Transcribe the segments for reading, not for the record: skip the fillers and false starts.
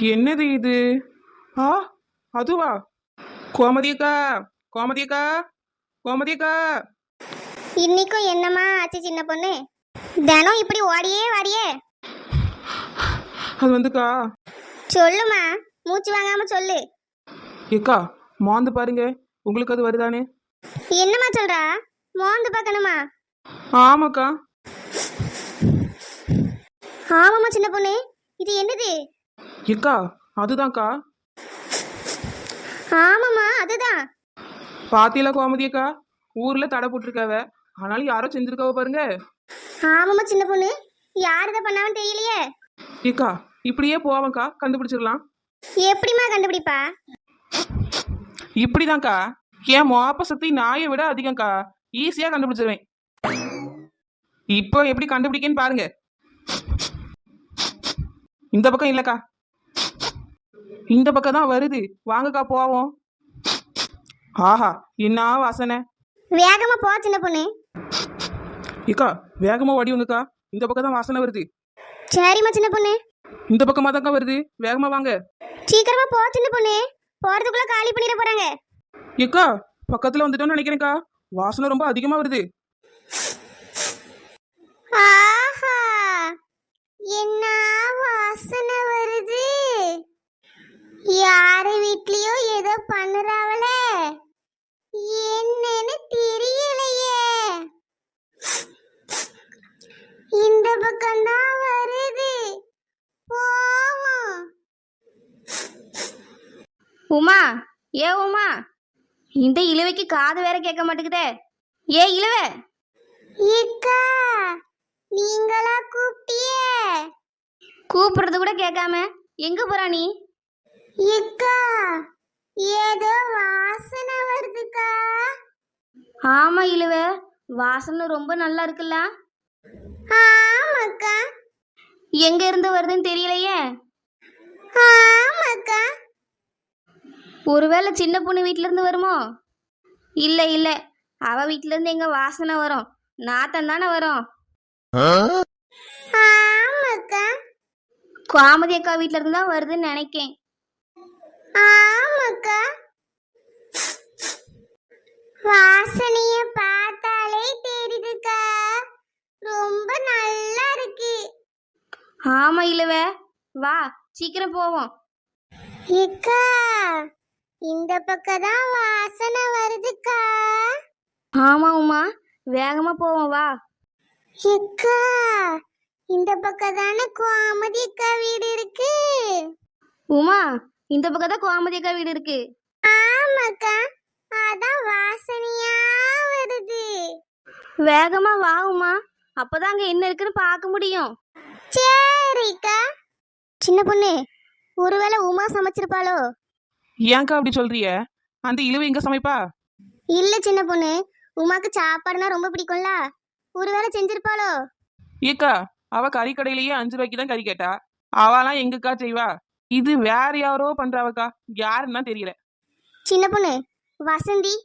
என்னது இது? ஆ, அதுவா? கோமதியக்கா, கோமதியக்கா, கோமதியக்கா. இன்னைக்கும் என்னம்மா ஆச்சு சின்ன பொண்ணு? தினம் இப்படி ஓடியே வாடியே. அது வந்துக்கா. சொல்லுமா, மூச்சு வாங்காம சொல்லு. ஏக்கா, மாந்து பாருங்க, உங்களுக்கு அது வருதானே? என்னம்மா சொல்றா? மோந்து பார்க்கணுமா? ஆமாக்கா. ஆமாம்மா சின்ன பொண்ணு, இது என்னது? ஏக்கா, அதுதான்க்கா. ஆமாம்மா அதுதான். பாத்தியில கோமதியக்கா, ஊர்ல தடை போட்டிருக்காவ, ஆனாலும் யாரோ செஞ்சிருக்காவ பாருங்க. ஆமாம்மா சின்ன பொண்ணு, யார் இதை பண்ணாமன்னு தெரியலையே. ஏக்கா, இப்படியே போவக்கா, கண்டுபிடிச்சிடலாம். எப்படிம்மா கண்டுபிடிப்பா? இப்படிதான்க்கா, என் மோப்ப சக்தி நாயை விட அதிகம்க்கா, ஈஸியா கண்டுபிடிச்சிருவேன். இப்போ எப்படி கண்டுபிடிக்கன்னு பாருங்க. இந்த பக்கம் இல்லக்கா, இந்த பக்கம் தான் வருது. வாங்கக்கா போவோம். ஆஹா, என்ன வாசனை! வேகமா போ சின்ன பொண்ணு. ஏக்கா, வேகமா ஓடிவங்கக்கா, இந்த பக்கம் தான் வாசனை வருது. சரிம்மா சின்ன பொண்ணு. இந்த பக்கமா தான்க்கா வருது, வேகமா வாங்க. சீக்கிரமா போ சின்ன பொண்ணு, போறதுக்குள்ள காலி பண்ணிட போறாங்க. ஏக்கா, பக்கத்துல வந்துட்டோம்னு நினைக்கிறேன்க்கா, வாசனை ரொம்ப அதிகமா வருது. ஆஹா, என்ன வாசனை வருது! யாரு வீட்லயோ ஏதோ பண்ணுறாவளே, என்னன்னு தெரியலையே. இந்த பக்கம் தான் வருது, போவோம். உமா, ஏ உமா, இந்த இழுவைக்கு காது வேற கேட்க மாட்டேங்குதே. ஏ இழுவ! ஏக்கா, நீங்களா கூப்பிட்டியே? கூப்பிடுறது கூட கேட்காம எங்க போறா நீ? ஏக்கா, ஏதோ வாசனை வருதுக்கா. ஆமா இழுவ, வாசனை ரொம்ப நல்லா இருக்குல்ல. ஆமாக்கா. எங்க இருந்து வருதுன்னு தெரியலையே. ஆமாக்கா. ஒருவேளை சின்ன பொண்ணு வீட்ல இருந்து வருமோ? இல்ல இல்ல, அவ வீட்ல இருந்து எங்க வாசனை வரும்? நாத்தம் தானே வரும். ஆமாக்கா. கோமதி அக்கா வீட்ல இருந்து தான் வருதுன்னு நினைக்கேன். ஆமாக்கா. வாசனைய பார்த்தாலே தெரியுதுக்கா, ரொம்ப நல்லா இருக்கு. ஆமா இழுவ, வா சீக்கிரம் போவோம். ஏக்கா, இந்த பக்கம் தான் வாசனை வருதுக்கா. ஆமா உமா, வேகமா போவோம் வா. ஏக்கா, இந்த பக்கம் தானே கோமதி அக்கா வீடு இருக்கு. உமா, இந்த பக்கம் தான் கோமதி அக்கா வீடு இருக்கு. ஆமாக்கா, அதான் வாசனையா வருது. வேகமா வா உமா, அப்பதான் அங்க என்ன இருக்குன்னு பார்க்க முடியும். சரிக்கா. சின்ன பொண்ணு, ஒருவேளை உமா சமைச்சிருப்பாளோ? ஏன்க்கா அப்படி சொல்றிய? அந்த இழுவை எங்க சமைப்பா? இல்ல சின்ன பொண்ணு, உமாக்கு சாப்பாடுனா ரொம்ப பிடிக்கும்ல, ஒருவேளை செஞ்சிருப்பாளோ? ஏக்கா, அவ கறி கடையிலேயே 5 ரூபாய்க்கு தான் கறி கேட்டா. அவளாம் எங்கக்கா செய்வா? இது வேற யாரோ பண்றாவக்கா, யாருன்னா தெரியல. சின்ன பொண்ணு, வசந்தி.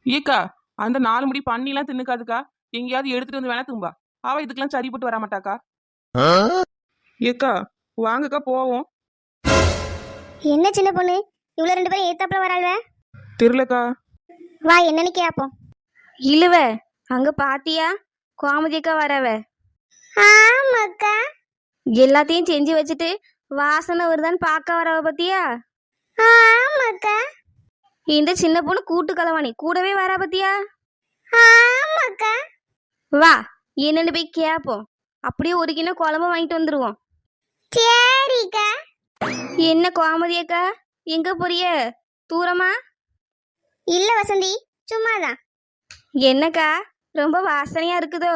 ஏக்கா, அந்த 4 முடி பண்ணிலாம் தின்னுக்காதுக்கா, எங்கேயாவது எடுத்துட்டு வந்து வேணா தும்பா. அவ இதுக்கெல்லாம் சரிப்பட்டு வர மாட்டாக்கா. ஏக்கா, வாங்கக்கா போவோம். என்ன சின்ன பொண்ணு, இவ்வளவு 2 பேரும் ஏத்தாப்புல வராள்வ? தெரியலக்கா. வா, என்னன்னு கேப்போம். இழுவ, அங்க பாத்தியா கோமதி அக்கா வரவ? ஆமாக்கா. எல்லாத்தையும் செஞ்சு வச்சுட்டு வாசனை வருதான்னு பார்க்க வரவ பத்தியா? ஆமாக்கா. இந்த சின்ன பொண்ணு கூட்டு கலவாணி கூடவே வரா பத்தியா? ஆமாக்கா. வா, என்னன்னு போய் கேப்போம். அப்படியே ஒரு கிண்ண குழம்பு வாங்கிட்டு வந்துருவோம். சரிக்கா. என்ன கோமதி அக்கா, எங்க போறிய? தூரமா? இல்ல வசந்தி, சும்மாதான். என்னக்கா, ரொம்ப வாசனையா இருக்குதோ?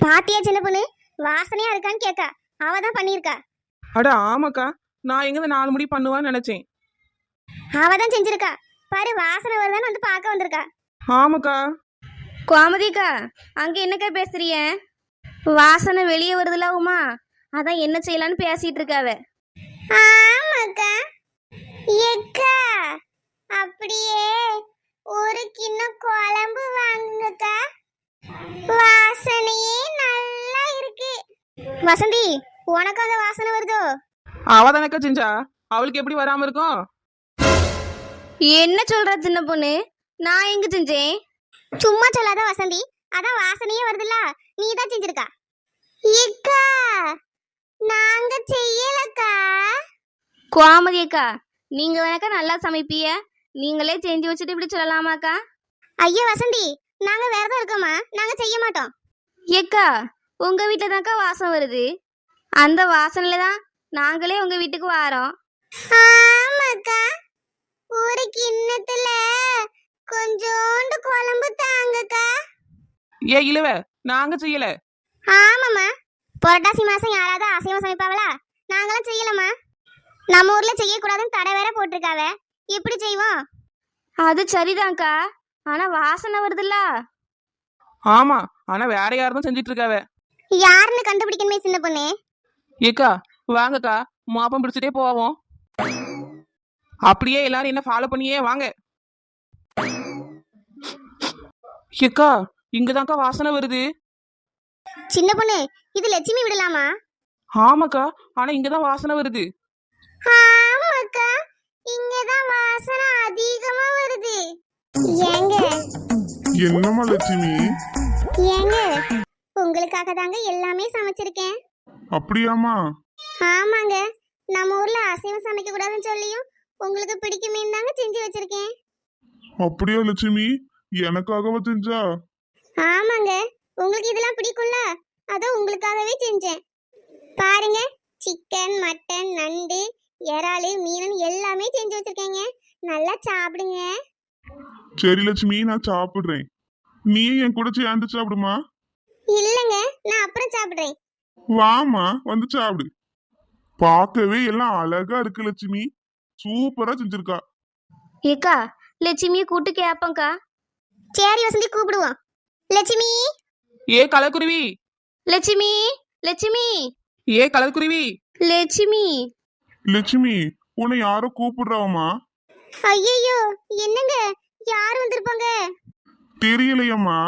பாத்தியா சின்ன பொண்ணு, வாசனையா இருக்கான்னு கேட்கா, அவ தான் பண்ணியிருக்கா. அட ஆமாக்கா, நான் எங்க 4 முடி பண்ணுவான்னு நினைச்சேன். அவ தான் செஞ்சிருக்கா பாரு, வாசனை வருதான்னு வந்து பார்க்க வந்திருக்கா. ஆமாக்கா. கோமதி அக்கா, அங்க என்னக்கா பேசுறிய? வாசனை வெளியே வருதுல உமா, அதான் என்ன செய்யலான்னு பேசிட்டு இருக்காவ. ஆமாக்கா. ஏக்கா, அப்படியே ஒரு கிண்ணம் குழம்பு வாங்குங்கக்கா, வாசனையே நல்லா இருக்கு. வசந்தி, உனக்கு அந்த வாசனை வருதோ? அவ தானக்கா செஞ்சா, அவளுக்கு எப்படி வராம இருக்கும்? என்ன சொல்ற சின்ன பொண்ணு? நான் எங்க செஞ்சேன்? சும்மா சொல்லாத வசந்தி, அதான் வாசனையே வருதுல்ல, நீ தான் செஞ்சிருக்கா. ஏக்கா நாங்க செய்யலக்கா. கோமதி அக்கா, நீங்க தானக்கா நல்லா சமைப்பிய, நீங்களே செஞ்சு வச்சுட்டு இப்படி சொல்லலாமாக்கா? ஐயோ வசந்தி, நாங்க வேறதான் இருக்கோமா, நாங்க செய்ய மாட்டோம். ஏக்கா, உங்க வீட்டில் தான்க்கா வாசம் வருது, அந்த வாசனையில தான் நாங்களே உங்க வீட்டுக்கு வாரோம். ஆமாக்கா, ஒரு கிண்ணத்துல கொஞ்சோண்டு குழம்பு தாங்கக்கா. ஏ இழுவ, நாங்க செய்யல. ஆமாம்மா, புரட்டாசி மாசம் யாராவது அசைவம் சமைப்பாவளா? நாங்களாம் செய்யலம்மா. நம்ம ஊர்ல செய்யக்கூடாதுன்னு தடை வேற போட்டிருக்காவ, எப்படி செய்வோம்? அது சரிதான்க்கா, ஆனா வாசனை வருதுல்ல. ஆமா, ஆனா வேற யாரும் செஞ்சிட்டு இருக்காவ. யாருன்னு கண்டுபிடிக்கணுமே சின்ன பொண்ணு. ஏக்கா வாங்கக்கா, மாப்பம் பிடிச்சிட்டே போவோம். அப்படியே எல்லாரும் என்ன ஃபாலோ பண்ணியே வாங்க. ஏக்கா இங்கதான்க்கா வாசனை வருது. சின்ன பொண்ணு, இது லட்சுமி விடலாமா? ஆமாக்கா, ஆனா இங்கதான் வாசனை வருது. ஆமாக்கா, இங்கதான் வாசனை அதிகமா வருது. ஏங்க என்னம்மா லட்சுமி? ஏங்க, உங்களுக்காக தாங்க எல்லாமே சமைச்சிருக்கேன். அப்படியாம்மா? ஆமாங்க, நம்ம ஊர்ல அசைவம் சமைக்க கூடாதுன்னு சொல்லியும் உங்களுக்கு பிடிக்குமே தாங்க செஞ்சு வச்சிருக்கேன். அப்படியா லட்சுமி? எனக்காகவா செஞ்சா? ஆமாங்க, உங்களுக்கு இதெல்லாம் பிடிக்கும்ல, அதான் உங்களுக்காகவே செஞ்சேன். பாருங்க, சிக்கன், மட்டன், நண்டு, இறாலு, மீன் எல்லாமே செஞ்சு வச்சிருக்கேங்க. நல்லா சாப்பிடுங்க. சரி லட்சுமி, நான் சாப்பிடுறேன். நீ என் கூட சேர்ந்து சாப்பிடுமா? இல்லைங்க, நான் அப்புறம் சாப்பிடுறேன். வாமா, வந்து சாப்பிடு. பார்க்கவே எல்லாம் அழகா இருக்கு லட்சுமி, சூப்பரா செஞ்சிருக்கா. ஏக்கா, லட்சுமியை கூட்டு கேப்பங்கக்கா. சரி வசந்தி, கூப்பிடுவோம். லட்சுமி, ஏ கலக்குருவி, லட்சுமி, லட்சுமி, ஏ கலக்குருவி. லட்சுமி. லட்சுமி, உன்னை யாரோ கூப்பிடுறாவமா? ஐயோ என்னங்க, யார் வந்திருப்பாங்க? தெரியலையம்மா,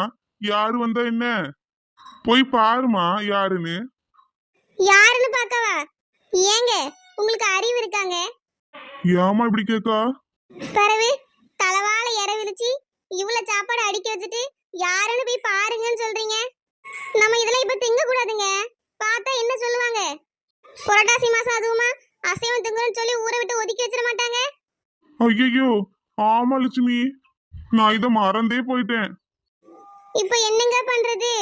யாரு வந்தா என்ன? போய் பாருமா யாருன்னு. யாருன்னு பார்க்கவா? ஏங்க, உங்களுக்கு அறிவு இருக்காங்க? ஏமா இப்படி கேக்கா? பிறகு தலவாழை இற விரிச்சு இவ்வளவு சாப்பாடு அடிக்க வச்சுட்டு யாருன்னு போய் பாருங்கன்னு சொல்றீங்க. நம்ம இதெல்லாம் இப்ப திங்க கூடாதுங்க, பார்த்தா என்ன சொல்லுவாங்க? புரட்டாசி மாசம் அதுவுமா அசைவம் திங்கணும்னு சொல்லி ஊரை விட்டு ஒதுக்கி வச்சிட மாட்டாங்க? ஐயோ, ஆமா லட்சுமி, நான் இதை மறந்தே போயிட்டேன். இப்ப என்னங்க பண்றது?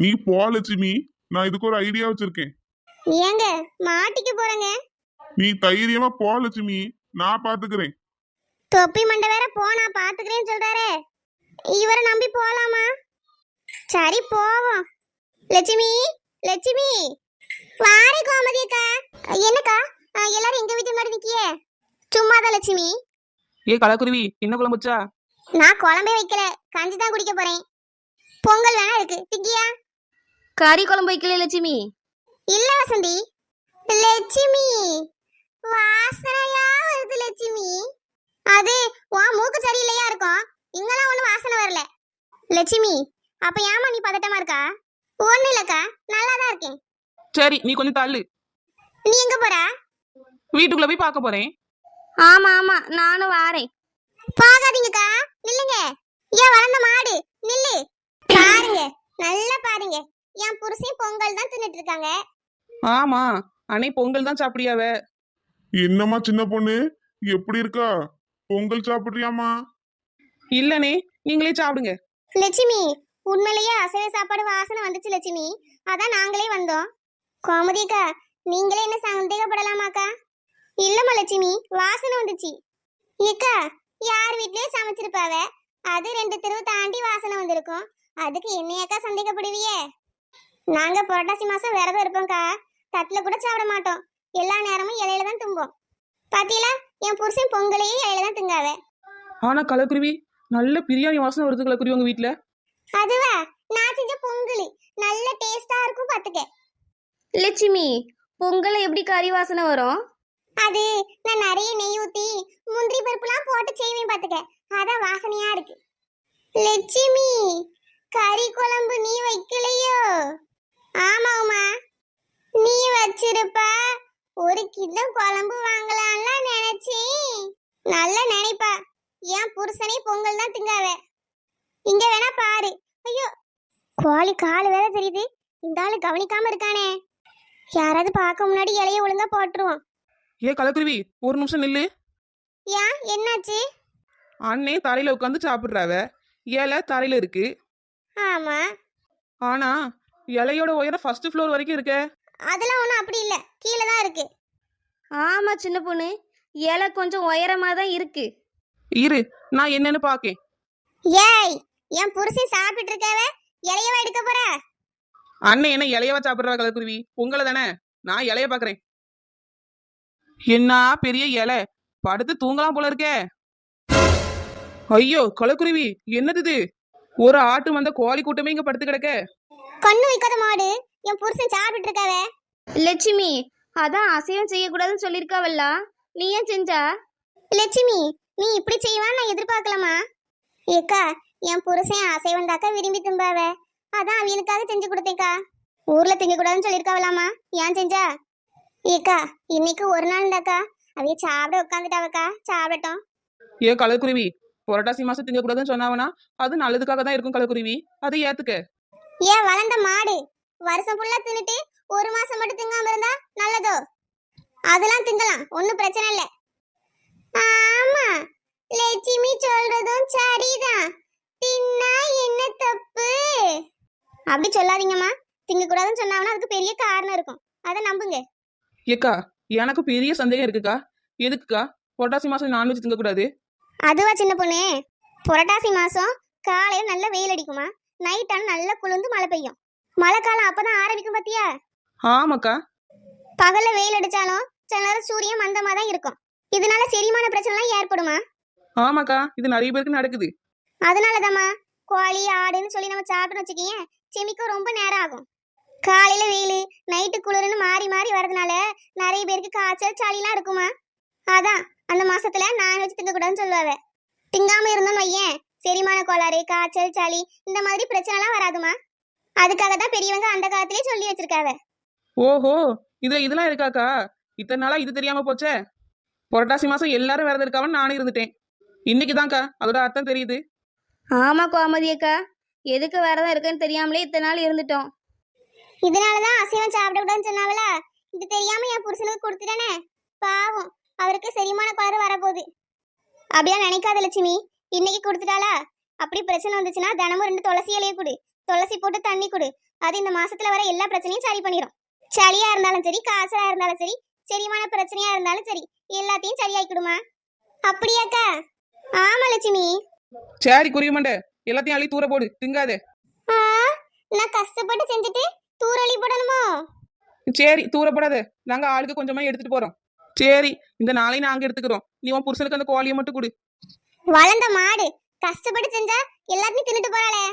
நீ போ லட்சுமி, நான் இதுக்கு ஒரு ஐடியா வச்சிருக்கேன். ஏங்க மாட்டிக்க போறேங்க. நீ தைரியமா போ லட்சுமி, நான் பாத்துக்கிறேன். தொப்பி மண்டை வேற போனா பாத்துக்கிறேன்னு சொல்றாரே, இவரை நம்பி போலாமா? சரி போவோம். லட்சுமி, லட்சுமி, வாரி கோமதி அக்கா. என்னக்கா எல்லாரும் எங்க வீட்டு முன்னாடி நிக்கியே? சும்மாதான் லட்சுமி. ஏ கலக்குருவி, என்ன குழம்பு வச்சா? நான் குழம்பே வைக்கல, கஞ்சி தான் குடிக்க போறேன். பொங்கல் வேணா இருக்கு, திங்கியா? கறி குழம்பு வைக்கல லட்சுமி? இல்ல வசந்தி. லட்சுமி, வாசனையா வருது லட்சுமி. அது உன் மூக்கு சரியில்லையா இருக்கும், இங்கெல்லாம் ஒண்ணும் வாசனை வரல. லட்சுமி, அப்ப ஏமா நீ பதட்டமா இருக்கா? ஒண்ணு இல்லக்கா, நல்லாதான் இருக்கேன். சரி நீ கொஞ்சம் தள்ளு, நீ எங்க போற? வீட்டுக்குள்ள போய் பார்க்க போறேன். ஆமா ஆமா, நானும் வாரேன். போகாதீங்கக்கா, நில்லுங்க. ஏன் வளர்ந்த மாடு, நில்லு. பாருங்க, நல்லா பாருங்க, என் புருஷன் பொங்கல் தான் தின்னுட்டு இருக்காங்க. ஆமா, அன்னை பொங்கல் தான் சாப்பிடியாவ. என்னம்மா சின்ன பொண்ணு, எப்படி இருக்கா? பொங்கல் சாப்பிடுறியாமா? இல்லனே, நீங்களே சாப்பிடுங்க. லட்சுமி, உண்மையிலேயே அசைவ சாப்பாடு வாசனை வந்துச்சு லட்சுமி, அதான் நாங்களே வந்தோம். கோமதிக்கா, நீங்களே என்ன சந்தேகப்படலாமாக்கா? இல்லம்மா லட்சுமி, வாசனை வந்துச்சு. ஏக்கா, யார் வீட்லயே சமைச்சிருப்பாவ, அது 2 தெருவு தாண்டி வாசனை வந்திருக்கும், அதுக்கு என்னையாக்கா சந்தேகப்படுவியே? நாங்க புரட்டாசி மாசம் விரதம் இருப்போம்க்கா, தட்டுல கூட சாப்பிட மாட்டோம், எல்லா நேரமும் இலையில தான் தும்போம். பாத்தீங்களா, என் புருஷன் பொங்கலையும் இலையில தான் திங்காவ. ஆனா கலக்குருவி, நல்ல பிரியாணி வாசனை வருது கலக்குருவி உங்க வீட்டுல. அதுவா, நான் செஞ்ச பொங்கல் நல்ல டேஸ்டா இருக்கும் பாத்துக்க. லட்சுமி, பொங்கல் எப்படி கறி வாசனை வரும்? அது நான் நிறைய நெய் ஊத்தி முந்திரி பருப்புலாம் போட்டு செய்வேன் பாத்துக்க, அதான் வாசனையா இருக்கு. லட்சுமி, கறி குழம்பு நீ வைக்கலையோ? ஆமாவுமா, நீ வச்சிருப்ப, ஒரு கிலோ குழம்பு வாங்கலாம்லாம் நினைச்சேன். நல்ல நினைப்பா. என் புருஷனே பொங்கல் தான் திங்காவ. இங்க வேணா பாரு. ஐயோ, கோழி கால் வேற தெரியுது. இந்த ஆளு கவனிக்காம இருக்கானே. யாராவது பார்க்க முன்னாடி இலைய ஒழுங்கா போட்டுருவோம். ஏ கலக்குருவி, ஒரு நிமிஷம் நில்லு. ஏன், என்னாச்சு? அண்ணே தரையில உட்காந்து சாப்பிடுறாவ. இலை தரையில இருக்கு. ஆமா, ஆனா இலையோட உயரம் ஃபர்ஸ்ட் ஃப்ளோர் வரைக்கும் இருக்க. அதெல்லாம் ஒண்ணும் அப்படி இல்ல, கீழே தான் இருக்கு. ஆமா சின்ன பொண்ணு, இலை கொஞ்சம் உயரமா தான் இருக்கு. இரு, நான் என்னன்னு பாக்கேன். ஏய், என் புருஷன் சாப்பிட்டு இருக்காவ, இலையவா எடுக்க போற? அண்ணன் என்ன இலையவா சாப்பிடுறா கலக்குருவி? உங்களை தானே. நான் இலைய பாக்குறேன். என்ன பெரிய இலை, படுத்து தூங்கலாம் போல இருக்கே. ஐயோ கலக்குருவி, என்னது இது? ஒரு ஆட்டு வந்த கோழி கூட்டமே இங்க படுத்து கிடக்க. கண்ணு வைக்காத மாடு, என் புருஷன் சாப்பிட்டு இருக்காவ. லட்சுமி, அதான் அசைவம் செய்யக்கூடாதுன்னு சொல்லியிருக்காவல்ல, நீ ஏன் செஞ்சா? லட்சுமி, நீ இப்படி செய்வான்னு நான் எதிர்பார்க்கலாமா? ஏக்கா, என் புருஷன் அசைவம் தாக்கா விரும்பி திம்பாவ, அதான் அவனுக்காக செஞ்சு கொடுத்தேக்கா. ஊர்ல திங்க கூடாதுன்னு சொல்லியிருக்காவலாமா, ஏன் செஞ்சா? ஏக்கா, இன்னைக்கு ஒரு நாள் தாக்கா, அவைய சாப்பிட உட்காந்துட்டாவக்கா, சாப்பிடட்டும். ஏ கலக்குருவி, புரட்டாசி மாசம் திங்க கூடாதுன்னு சொன்னாவனா அது நல்லதுக்காக தான் இருக்கும் கலக்குருவி. அதை ஏத்துக்க. ஏன் வளர்ந்த மாடு, வருஷம் ஃபுல்லா தின்னுட்டு ஒரு மாசம் மட்டும் திங்காம இருந்தா நல்லதோ? அதெல்லாம் திங்கலாம், ஒன்னும் பிரச்சனை இல்ல. ஆமா, லட்சுமி சொல்றதும் சரிதான். தின்னா என்ன தப்பு? அப்படி சொல்லாதீங்கம்மா. திங்க கூடாதுன்னு சொன்னாவனா அதுக்கு பெரிய காரணம் இருக்கும், அதை நம்புங்க. ஏக்கா, எனக்கு பெரிய சந்தேகம் இருக்குக்கா. எதுக்குக்கா புரட்டாசி மாசம் நான்வெஜ் திங்க கூடாது? அதுவா சின்ன பொண்ணு, புரட்டாசி மாசம் காலையில நல்ல வெயில் அடிக்குமா, நைட் ஆனா நல்லா குளிர்ந்து மழை பெய்யும். மழை காலம் அப்பதான் ஆரம்பிக்கும் பாத்தியா? ஆமாக்கா. பகல்ல வெயில் அடிச்சாலும் சில நேரம் சூரியன் மந்தமா தான் இருக்கும். இதனால செரிமான பிரச்சனை எல்லாம் ஏற்படுமா? ஆமாக்கா, இது நிறைய பேருக்கு நடக்குது. அதனாலதாம்மா கோழி ஆடுன்னு சொல்லி நம்ம சாப்பிட்டு வச்சுக்கீங்க, செமிக்க ரொம்ப நேரம் ஆகும். காலையில வெயில், நைட்டு குளிர்னு மாறி மாறி வரதுனால நிறைய பேருக்கு காய்ச்சல் சளிலாம் இருக்குமா. அதான் அந்த மாசத்துல நான்வெஜ் திங்க கூடாதுன்னு சொல்லுவாங்க. திங்காம இருந்தோம்னு வையேன், செரிமான கோளாறு, காய்ச்சல், சளி இந்த மாதிரி பிரச்சனைலாம் வராதுமா. அதுக்காக தான் பெரியவங்க அந்த காலத்திலே சொல்லி வச்சிருக்காவ. ஓஹோ, இதெல்லாம் இருக்காக்கா. இத்தனை நாளா இது தெரியாம போச்சே. புரட்டாசி மாசம் எல்லாரும் விரதம் இருக்காவன்னு நானும் இருந்துட்டேன். இன்னைக்குதான்க்கா அதோட அர்த்தம் தெரியுது. ஆமா கோமதி அக்கா, எதுக்கு விரதம் இருக்குன்னு தெரியாமலே இத்தனை நாள் இருந்துட்டோம். இதனாலதான் அசைவம் சாப்பிடக்கூடாதுன்னு சொன்னாவல. இது தெரியாம என் புருஷனுக்கு கொடுத்துட்டானே, பாவம், அவருக்கு செரிமான கோளாறு வரப்போகுது. அப்படிலாம் நினைக்காத லட்சுமி, இன்னைக்கு கொடுத்துட்டாளா, அப்படி பிரச்சனை வந்துச்சுன்னா தினமும் 2 துளசி இலையை கொடு, துளசி போட்டு தண்ணி கொடு. அது இந்த மாசத்துல வர எல்லா பிரச்சனையும் சரி பண்ணிடும். சளியா இருந்தாலும் சரி, காய்ச்சலா இருந்தாலும் சரி, செரிமான பிரச்சனையா இருந்தாலும் சரி, எல்லாத்தையும் சரியாக்கிடுமா. அப்படியாக்கா? ஆமா லட்சுமி. சரி குருவிமண்டை, எல்லாத்தையும் அள்ளி தூர போடு, திங்காதே. ஆ, நான் கஷ்டப்பட்டு செஞ்சுட்டு தூரலி போடணுமோ? சரி தூர போடாத, நாங்க ஆளுக்கு கொஞ்சமா எடுத்துட்டு போறோம். சரி, இந்த நாளை நாங்க எடுத்துக்கிறோம். நீ உன் புருஷனுக்கு அந்த கோழியை மட்டும் கொடு. வளர்ந்த மாடு கஷ்டப்பட்டு செஞ்சா எல்லாத்தையும் தின்னுட்டு போறாளே.